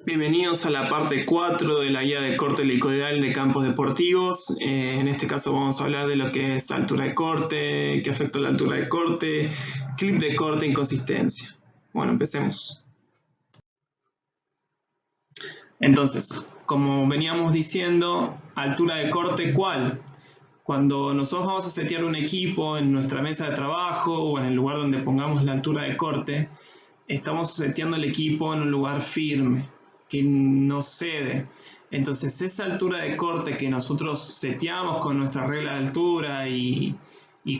Bienvenidos a la parte 4 de la guía de corte helicoidal de campos deportivos. En este caso vamos a hablar de lo que es altura de corte, qué afecta a la altura de corte, clip de corte, inconsistencia. Bueno, empecemos. Entonces, como veníamos diciendo, altura de corte, ¿cuál? Cuando nosotros vamos a setear un equipo en nuestra mesa de trabajo o en el lugar donde pongamos la altura de corte, estamos seteando el equipo en un lugar firme, que no cede. Entonces esa altura de corte que nosotros seteamos con nuestra regla de altura y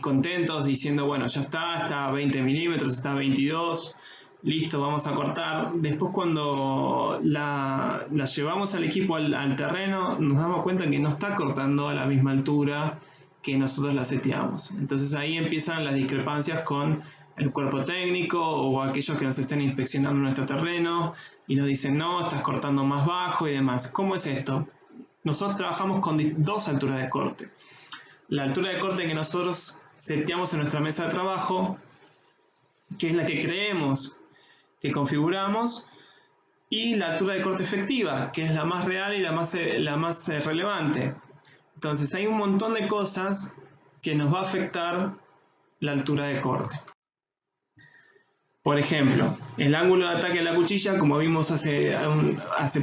contentos diciendo, bueno, ya está a 20 milímetros, está a 22, listo, vamos a cortar. Después cuando la llevamos al equipo al terreno, nos damos cuenta que no está cortando a la misma altura que nosotros la seteamos. Entonces ahí empiezan las discrepancias con el cuerpo técnico o aquellos que nos estén inspeccionando nuestro terreno y nos dicen, no, estás cortando más bajo y demás. ¿Cómo es esto? Nosotros trabajamos con dos alturas de corte. La altura de corte que nosotros seteamos en nuestra mesa de trabajo, que es la que creemos que configuramos, y la altura de corte efectiva, que es la más real y la más relevante. Entonces hay un montón de cosas que nos va a afectar la altura de corte. Por ejemplo, el ángulo de ataque de la cuchilla, como vimos hace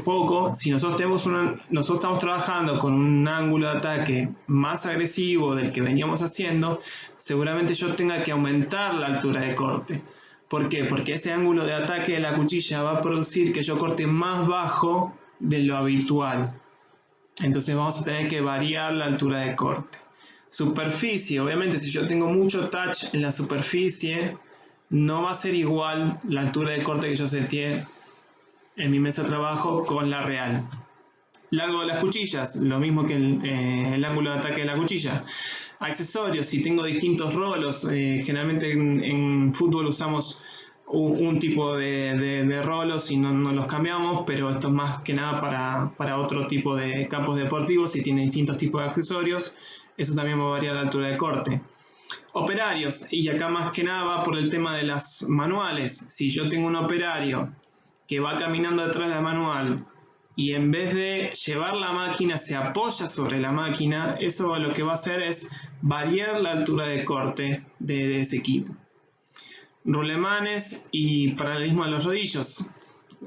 poco, si nosotros estamos trabajando con un ángulo de ataque más agresivo del que veníamos haciendo, seguramente yo tenga que aumentar la altura de corte. ¿Por qué? Porque ese ángulo de ataque de la cuchilla va a producir que yo corte más bajo de lo habitual. Entonces vamos a tener que variar la altura de corte. Superficie, obviamente si yo tengo mucho touch en la superficie, no va a ser igual la altura de corte que yo seteé en mi mesa de trabajo con la real. Largo de las cuchillas, lo mismo que el ángulo de ataque de la cuchilla. Accesorios, si tengo distintos rolos, generalmente en fútbol usamos un tipo de rolos y no los cambiamos, pero esto es más que nada para otro tipo de campos deportivos. Si tiene distintos tipos de accesorios, eso también va a variar la altura de corte. Operarios, y acá más que nada va por el tema de las manuales. Si yo tengo un operario que va caminando detrás de la manual y en vez de llevar la máquina se apoya sobre la máquina, eso lo que va a hacer es variar la altura de corte de ese equipo. Rulemanes y paralelismo de los rodillos.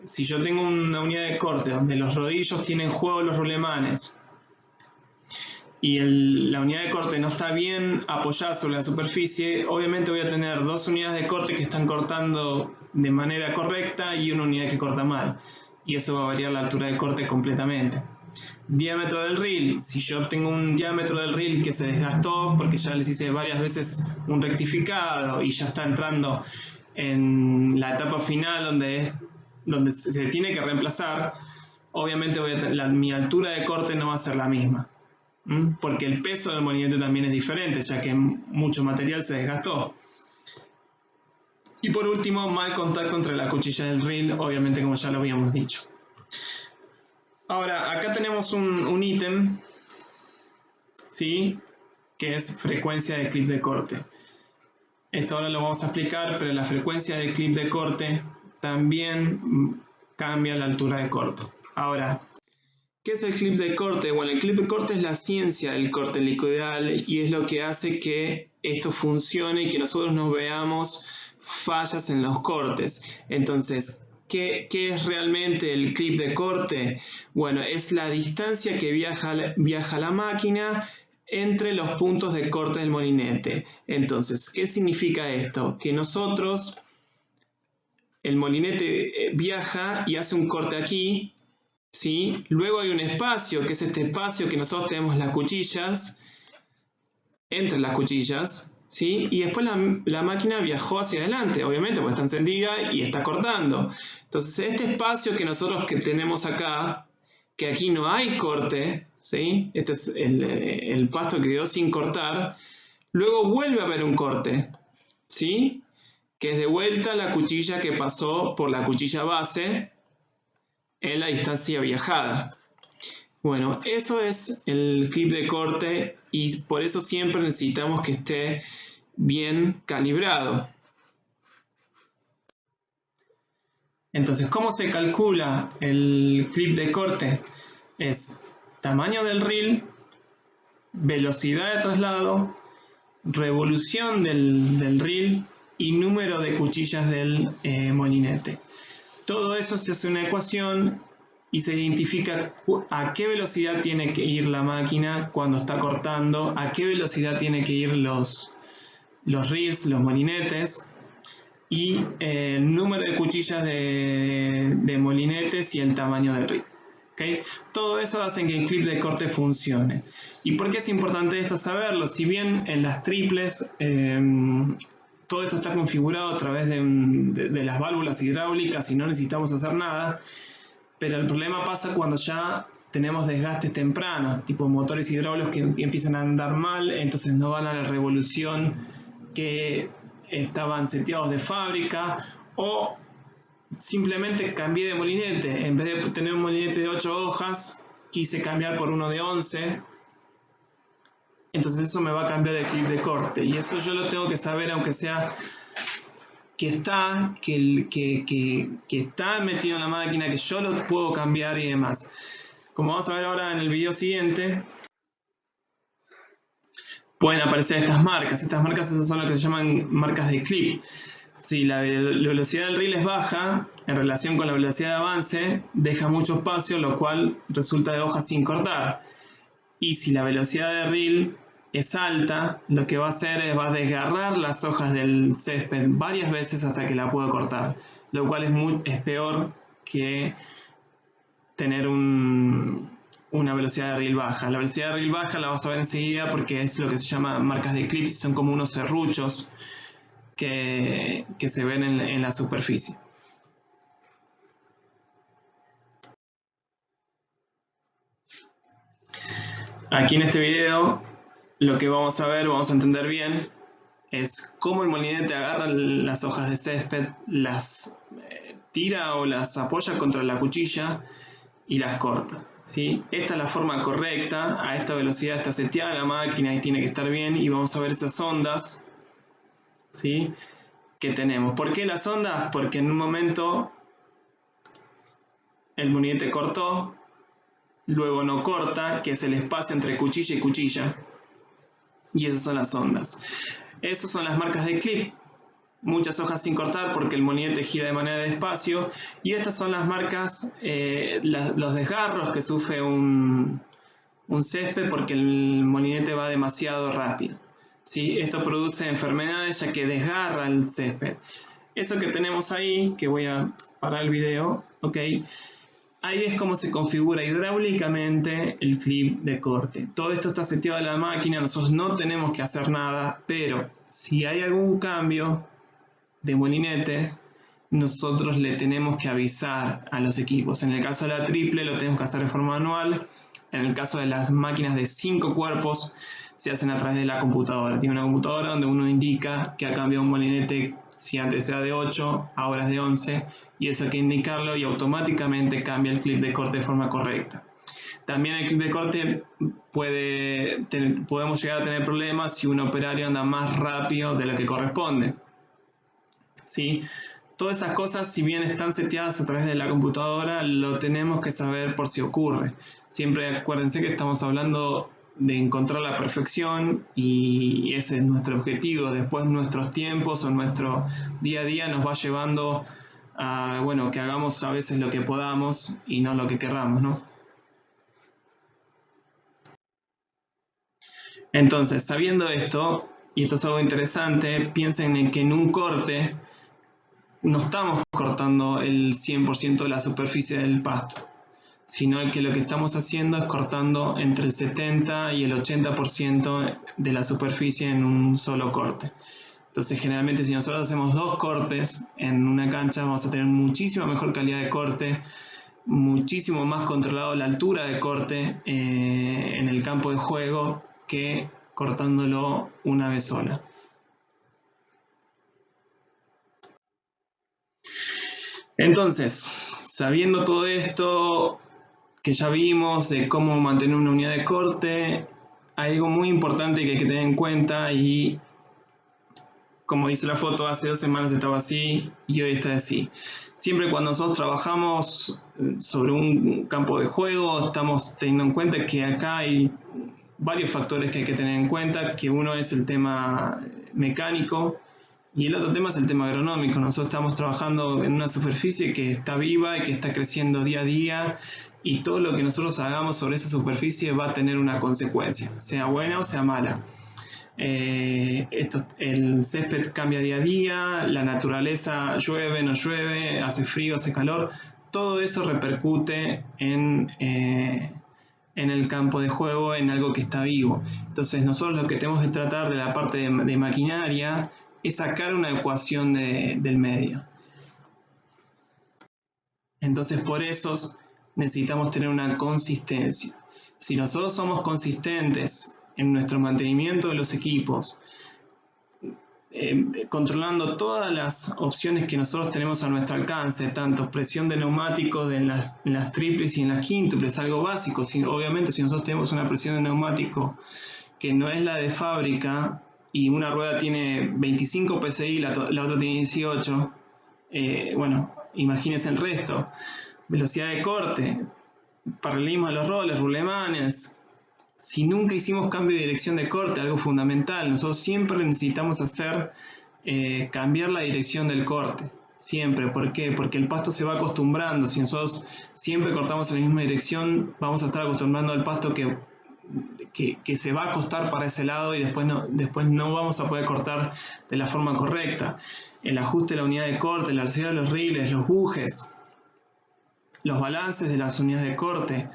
Si yo tengo una unidad de corte donde los rodillos tienen juego los rulemanes y la unidad de corte no está bien apoyada sobre la superficie, obviamente voy a tener dos unidades de corte que están cortando de manera correcta y una unidad que corta mal. Y eso va a variar la altura de corte completamente. Diámetro del reel. Si yo tengo un diámetro del reel que se desgastó porque ya les hice varias veces un rectificado y ya está entrando en la etapa final donde se tiene que reemplazar, obviamente mi altura de corte no va a ser la misma. Porque el peso del molinete también es diferente, ya que mucho material se desgastó. Y por último, mal contacto entre la cuchilla y el reel, obviamente como ya lo habíamos dicho. Ahora, acá tenemos un ítem, ¿sí?, que es frecuencia de clip de corte. Esto ahora lo vamos a explicar, pero la frecuencia de clip de corte también cambia la altura de corte. Ahora, ¿qué es el clip de corte? Bueno, el clip de corte es la ciencia del corte helicoidal y es lo que hace que esto funcione y que nosotros no veamos fallas en los cortes. Entonces, ¿qué es realmente el clip de corte? Bueno, es la distancia que viaja la máquina entre los puntos de corte del molinete. Entonces, ¿qué significa esto? Que el molinete viaja y hace un corte aquí, ¿sí? Luego hay un espacio, que es este espacio que nosotros tenemos las cuchillas, entre las cuchillas, ¿sí? Y después la máquina viajó hacia adelante, obviamente, porque está encendida y está cortando. Entonces, este espacio que nosotros tenemos acá, que aquí no hay corte, ¿sí? Este es el pasto que quedó sin cortar, luego vuelve a haber un corte, ¿sí?, que es de vuelta la cuchilla que pasó por la cuchilla base en la distancia viajada. Bueno, eso es el clip de corte y por eso siempre necesitamos que esté bien calibrado. Entonces, ¿cómo se calcula el clip de corte? Es tamaño del reel, velocidad de traslado, revolución del reel y número de cuchillas del molinete. Todo eso se hace una ecuación y se identifica a qué velocidad tiene que ir la máquina cuando está cortando, a qué velocidad tiene que ir los reels, los molinetes, y el número de cuchillas de molinetes y el tamaño del reel. ¿Okay? Todo eso hace que el clip de corte funcione. ¿Y por qué es importante esto saberlo? Si bien en las triples todo esto está configurado a través de las válvulas hidráulicas y no necesitamos hacer nada, pero el problema pasa cuando ya tenemos desgastes tempranos, tipo motores hidráulicos que empiezan a andar mal, entonces no van a la revolución que estaban seteados de fábrica, o simplemente cambié de molinete. En vez de tener un molinete de 8 hojas, quise cambiar por uno de 11. Entonces eso me va a cambiar el clip de corte. Y eso yo lo tengo que saber, aunque sea que está metido en la máquina, que yo lo puedo cambiar y demás. Como vamos a ver ahora en el video siguiente, pueden aparecer estas marcas. Estas marcas son lo que se llaman marcas de clip. Si la velocidad del reel es baja, en relación con la velocidad de avance, deja mucho espacio, lo cual resulta de hojas sin cortar. Y si la velocidad de reel es alta, lo que va a hacer es va a desgarrar las hojas del césped varias veces hasta que la pueda cortar, lo cual es peor que tener una velocidad de reel baja. La velocidad de reel baja la vas a ver enseguida porque es lo que se llama marcas de clip, son como unos serruchos que se ven en la superficie. Aquí en este video lo que vamos a ver, vamos a entender bien, es cómo el molinete agarra las hojas de césped, las tira o las apoya contra la cuchilla y las corta. ¿Sí? Esta es la forma correcta, a esta velocidad está seteada la máquina y tiene que estar bien, y vamos a ver esas ondas, ¿sí?, que tenemos. ¿Por qué las ondas? Porque en un momento el molinete cortó, luego no corta, que es el espacio entre cuchilla y cuchilla, y esas son las ondas. Esas son las marcas de clip, muchas hojas sin cortar porque el molinete gira de manera despacio, y estas son las marcas, los desgarros que sufre un césped porque el molinete va demasiado rápido. ¿Sí? Esto produce enfermedades ya que desgarra el césped. Eso que tenemos ahí, que voy a parar el video, ¿ok? Ahí es como se configura hidráulicamente el clip de corte. Todo esto está seteado en la máquina, nosotros no tenemos que hacer nada, pero si hay algún cambio de molinetes, nosotros le tenemos que avisar a los equipos. En el caso de la triple lo tenemos que hacer de forma manual. En el caso de las máquinas de 5 cuerpos, se hacen a través de la computadora. Tiene una computadora donde uno indica que ha cambiado un molinete, si antes era de 8, ahora es de 11, y eso hay que indicarlo y automáticamente cambia el clip de corte de forma correcta. También el clip de corte podemos llegar a tener problemas si un operario anda más rápido de lo que corresponde. ¿Sí? Todas esas cosas, si bien están seteadas a través de la computadora, lo tenemos que saber por si ocurre. Siempre acuérdense que estamos hablando de encontrar la perfección y ese es nuestro objetivo. Después nuestros tiempos o nuestro día a día nos va llevando a, bueno, que hagamos a veces lo que podamos y no lo que querramos, ¿no? Entonces, sabiendo esto, y esto es algo interesante, piensen en que en un corte no estamos cortando el 100% de la superficie del pasto, sino que lo que estamos haciendo es cortando entre el 70 y el 80% de la superficie en un solo corte. Entonces generalmente si nosotros hacemos 2 cortes en una cancha vamos a tener muchísima mejor calidad de corte, muchísimo más controlado la altura de corte en el campo de juego que cortándolo una vez sola. Entonces, sabiendo todo esto que ya vimos de cómo mantener una unidad de corte, hay algo muy importante que hay que tener en cuenta y como dice la foto, hace 2 semanas estaba así y hoy está así. Siempre cuando nosotros trabajamos sobre un campo de juego, estamos teniendo en cuenta que acá hay varios factores que hay que tener en cuenta, que uno es el tema mecánico y el otro tema es el tema agronómico. Nosotros estamos trabajando en una superficie que está viva y que está creciendo día a día, y todo lo que nosotros hagamos sobre esa superficie va a tener una consecuencia, sea buena o sea mala. El césped cambia día a día, la naturaleza llueve, no llueve, hace frío, hace calor, todo eso repercute en el campo de juego, en algo que está vivo. Entonces nosotros lo que tenemos que tratar de la parte de maquinaria es sacar una ecuación del medio. Entonces por eso necesitamos tener una consistencia. Si nosotros somos consistentes en nuestro mantenimiento de los equipos, controlando todas las opciones que nosotros tenemos a nuestro alcance, tanto presión de neumáticos en las triples y en las quíntuples, algo básico. Obviamente si nosotros tenemos una presión de neumático que no es la de fábrica y una rueda tiene 25 psi y la otra tiene 18, bueno, imagínense el resto. Velocidad de corte, paralelismo de los roles, rulemanes. Si nunca hicimos cambio de dirección de corte, algo fundamental, nosotros siempre necesitamos cambiar la dirección del corte. Siempre. ¿Por qué? Porque el pasto se va acostumbrando. Si nosotros siempre cortamos en la misma dirección, vamos a estar acostumbrando al pasto que se va a acostar para ese lado y después no vamos a poder cortar de la forma correcta. El ajuste de la unidad de corte, la velocidad de los riles, los bujes, los balances de las unidades de corte.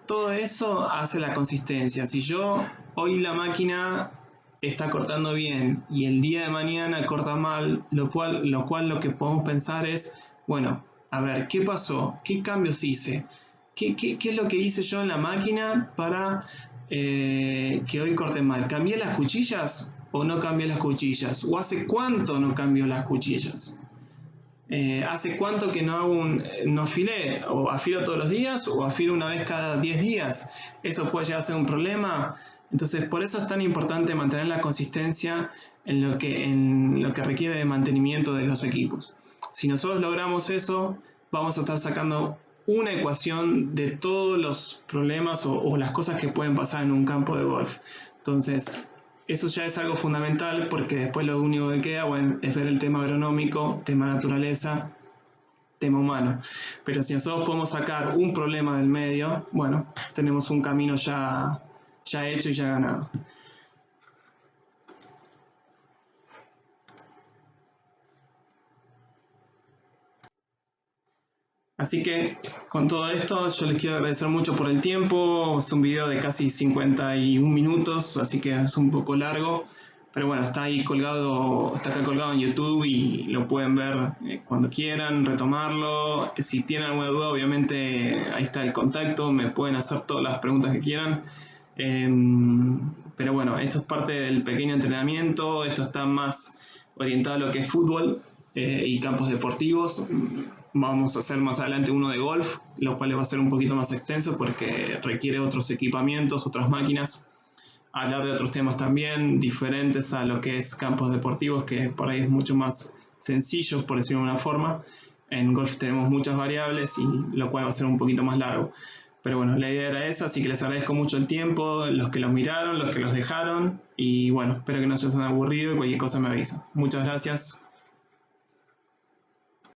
Todo eso hace la consistencia. Si hoy la máquina está cortando bien y el día de mañana corta mal, lo cual lo que podemos pensar es, bueno, a ver, ¿qué pasó? ¿Qué cambios hice? ¿Qué es lo que hice yo en la máquina para que hoy corte mal? ¿Cambié las cuchillas o no cambié las cuchillas? ¿O hace cuánto no cambio las cuchillas? ¿Hace cuánto que no afilé? ¿O afilo todos los días o afilo una vez cada 10 días? Eso puede llegar a ser un problema. Entonces, por eso es tan importante mantener la consistencia en lo que requiere de mantenimiento de los equipos. Si nosotros logramos eso, vamos a estar sacando una ecuación de todos los problemas o las cosas que pueden pasar en un campo de golf. Entonces, eso ya es algo fundamental, porque después lo único que queda, bueno, es ver el tema agronómico, tema naturaleza, tema humano. Pero si nosotros podemos sacar un problema del medio, bueno, tenemos un camino ya hecho y ya ganado. Así que con todo esto yo les quiero agradecer mucho por el tiempo. Es un video de casi 51 minutos, así que es un poco largo, pero bueno, está acá colgado en YouTube y lo pueden ver cuando quieran, retomarlo. Si tienen alguna duda, obviamente ahí está el contacto, me pueden hacer todas las preguntas que quieran. Pero bueno, esto es parte del pequeño entrenamiento, esto está más orientado a lo que es fútbol y campos deportivos. Vamos a hacer más adelante uno de golf, lo cual va a ser un poquito más extenso porque requiere otros equipamientos, otras máquinas. Hablar de otros temas también diferentes a lo que es campos deportivos, que por ahí es mucho más sencillo, por decirlo de una forma. En golf tenemos muchas variables y lo cual va a ser un poquito más largo. Pero bueno, la idea era esa, así que les agradezco mucho el tiempo, los que los miraron, los que los dejaron, y bueno, espero que no se hayan aburrido y cualquier cosa me avisan. Muchas gracias.